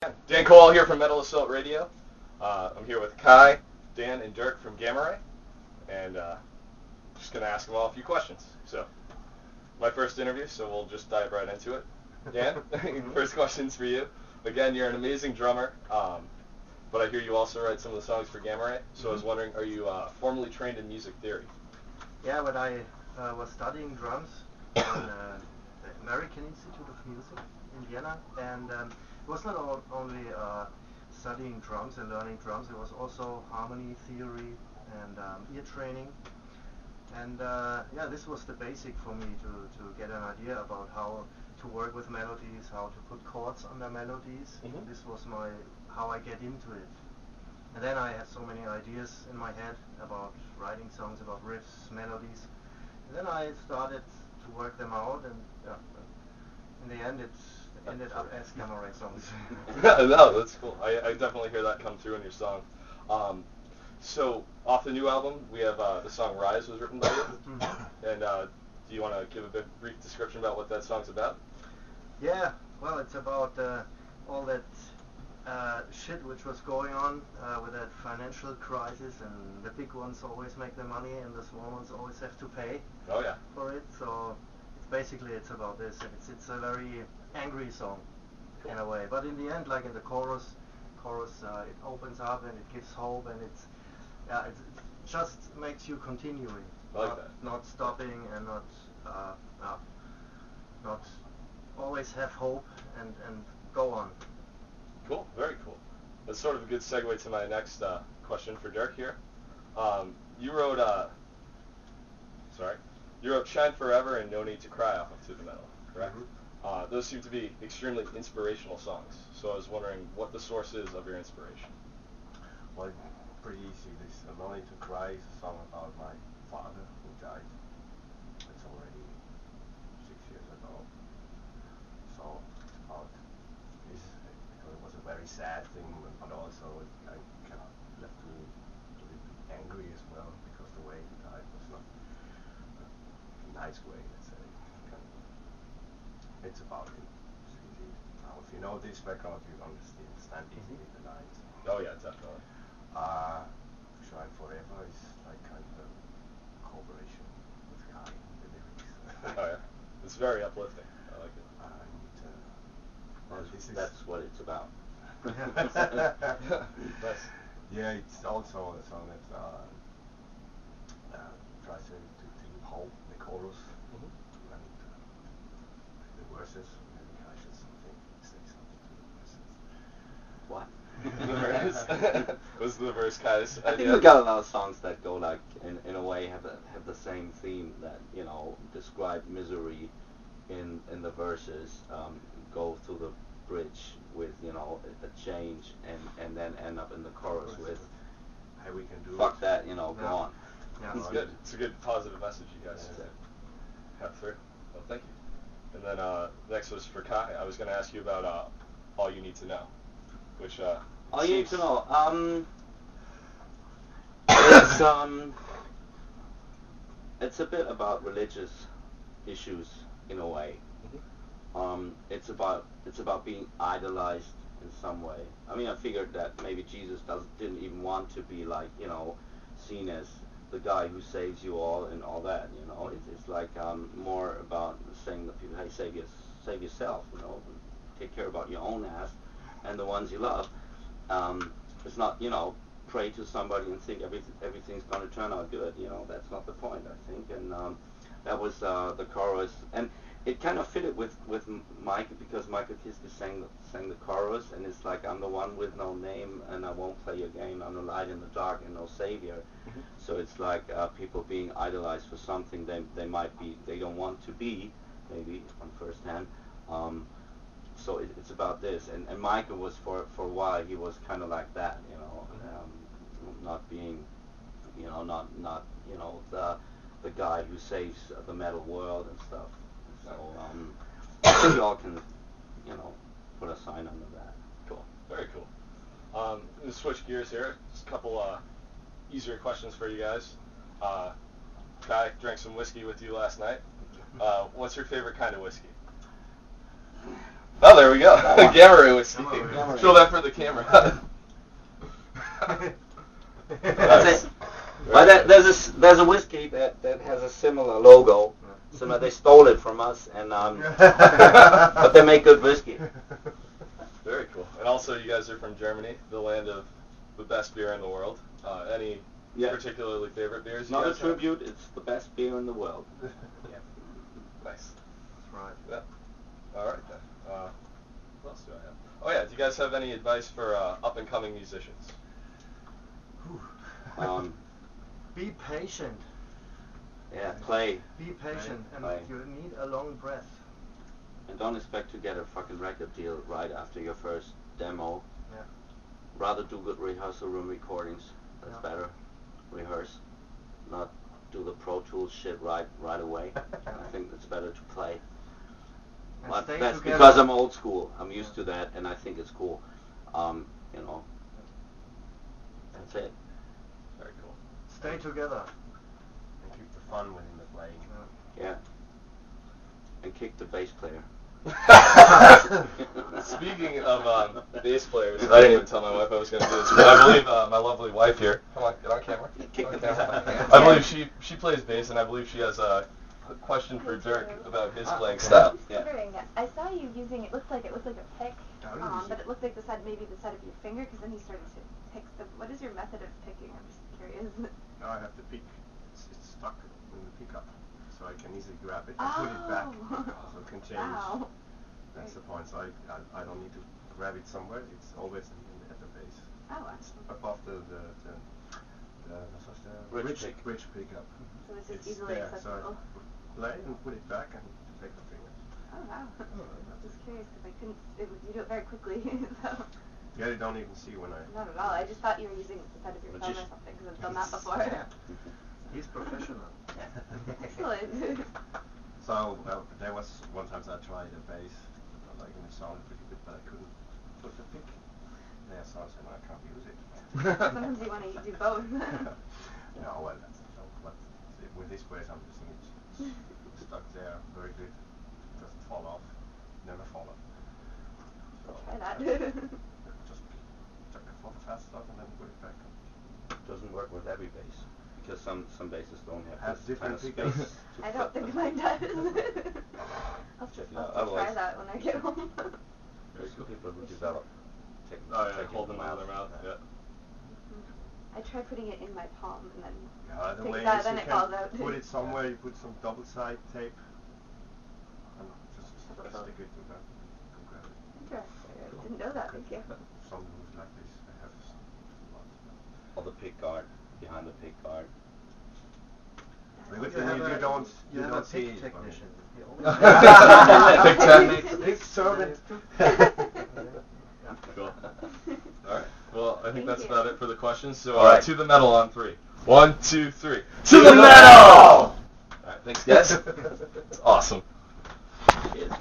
Dan Cole here from Metal Assault Radio. I'm here with Kai, Dan, and Dirk from Gamma Ray, and just going to ask them all a few questions. So, my first interview, so we'll just dive right into it. Dan, first question's for you. Again, you're an amazing drummer, but I hear you also write some of the songs for Gamma Ray, so I was wondering, are you formally trained in music theory? Yeah, when I was studying drums on the American Institute of Music in Vienna, and it was not only studying drums and learning drums, it was also harmony theory and ear training. And yeah, this was the basic for me to get an idea about how to work with melodies, how to put chords under melodies. This was how I get into it. And then I had so many ideas in my head about writing songs, about riffs, melodies. And then I started to work them out, and yeah, in the end it ended up as Gamma Ray songs. No, that's cool. I definitely hear that come through in your song. So, off the new album, we have the song Rise was written by you. And do you want to give a brief description about what that song's about? Yeah, well, it's about all that shit which was going on with that financial crisis, and the big ones always make the money and the small ones always have to pay for it. So it's about this. It's a very angry song in a way, but in the end, like in the chorus it opens up and it gives hope, and it just makes you continuing, not stopping, and not always have hope and go on. Cool, very cool. That's sort of a good segue to my next question for Dirk here. You wrote Shine Forever and No Need to Cry off of To The Metal, correct? Those seem to be extremely inspirational songs, so I was wondering what the source is of your inspiration. Well, pretty easy. This No Need to Cry is a song about my father who died. It's already 6 years ago. So it's about this, because it was a very sad thing, but also it kind of left me a little bit angry as well, because the way he died was not a nice way, let's say. It's about him. Now, if you know this record, you understand easily the lines. Oh yeah, definitely. Shine Forever is like kind of a cooperation with Kai, the lyrics. Oh yeah, it's very uplifting. I like it. That's what it's about. Yeah, it's also a song that tries to give hope in the chorus, and the verses. Maybe I should say something to the verses. What? The verse? Was the verse Kai's idea? I think we got a lot of songs that go like in a way have the same theme, that describe misery in the verses, go through the bridge with a change, and then end up in the chorus with hey, we can do fuck it. that, go on. Yeah, It's good. It's a good positive message you guys have through. Well, thank you. And then next was for Kai. I was going to ask you about All You Need to Know, which All You Need to Know. It's a bit about religious issues in a way. It's about being idolized in some way. I mean, I figured that maybe Jesus didn't even want to be like seen as the guy who saves you all and all that. It's like more about saying to people, hey, save yourself. Take care about your own ass and the ones you love. It's not pray to somebody and think everything's going to turn out good. That's not the point, I think. And that was the chorus, and it kind of fitted with Mike, because Michael Kiske sang the chorus, and it's like, I'm the one with no name, and I won't play your game. I'm the light in the dark and no savior. So it's like people being idolized for something they don't want to be, maybe on first hand. So it's about this, and Michael was for a while, he was kind of like that, not being, not the guy who saves the metal world and stuff. So I think we all can, put a sign under that. Cool, very cool. Let's switch gears here. Just a couple easier questions for you guys. Kai drank some whiskey with you last night. What's your favorite kind of whiskey? Oh, there we go. Gamma ray whiskey. Gamma ray. Show that for the camera. That's it. But there's a whiskey that has a similar logo. Similar, they stole it from us, and but they make good whiskey. Very cool. And also, you guys are from Germany, the land of the best beer in the world. Any particularly favorite beers? Not you a guys have? tribute. It's the best beer in the world. Yeah. Nice. That's right. Yeah. All right then. What else do I have? Oh yeah. Do you guys have any advice for up and coming musicians? Be patient. Yeah, play. Be patient, and Play. you need a long breath. And don't expect to get a fucking record deal right after your first demo. Yeah. Rather do good rehearsal room recordings. That's Yeah. better. Rehearse. Not do the Pro Tools shit right away. I think it's better to play. And But stay that's together. because I'm old school. I'm used to that, and I think it's cool. You know. That's it. Very cool. Stay together. And keep the fun within the playing. Yeah. And kick the bass player. Speaking of bass players, I didn't even tell my wife I was going to do this, but I believe my lovely wife here. Come on, get on camera. Kick the Get on camera. bass. I believe she plays bass, and I believe she has a question for Dirk about his playing style. Yeah. Wondering, I saw you using it looked like a pick, Oh, but it looked like maybe the side of your finger, because then you started to pick the. What is your method of picking? I'm just curious. Now I have the pick. It's stuck in the pickup, so I can easily grab it and put it back. So it can change. Wow. That's the point. So I don't need to grab it somewhere. It's always at the base. Oh, It's excellent. above the Bridge pick. bridge pickup. So it's just It's easily there, accessible. So I play and put it back and take the finger. Oh wow. I'm just curious because I couldn't. You do it very quickly, so. Yeah, you don't even see when I. Not at all. I just thought you were using the side of your thumb or Magician. something because I've done that before. He's professional. Excellent. So there was one time I tried a bass, like it sounded pretty good, but I couldn't put the pick there, so I said, no, I can't use it. Sometimes you want to do both. No, well, that's the joke, but with this bass I'm using it stuck there, very good, doesn't fall off, never fall off. So Try that. just check it for the fast stuff and then put it back. Doesn't work with every bass because some basses don't have Has this kind different of pickups. space. I don't think mine does. I'll Check it I'll out. try Otherwise- that when I get home. There's some people who develop. Oh yeah, hold them out of their mouth. Yeah. I try putting it in my palm and then Yeah, the take way that, is then you it can falls out. put it somewhere, you put some double side tape and just Double stick fold. it to that. Go grab it. Interesting. I didn't know that. Thank you. Some moves like this, I have a lot. Or the pick guard, behind the pick guard. The good You thing have is a- you don't You have a see pick it. technician. He Pick technique. Big servant. Cool. All right. Well, I think Thank that's you. about it for the questions. So All right. to the metal on 3. 1, 2, 3. To the metal! All right. Thanks, guys. It's awesome. Cheers.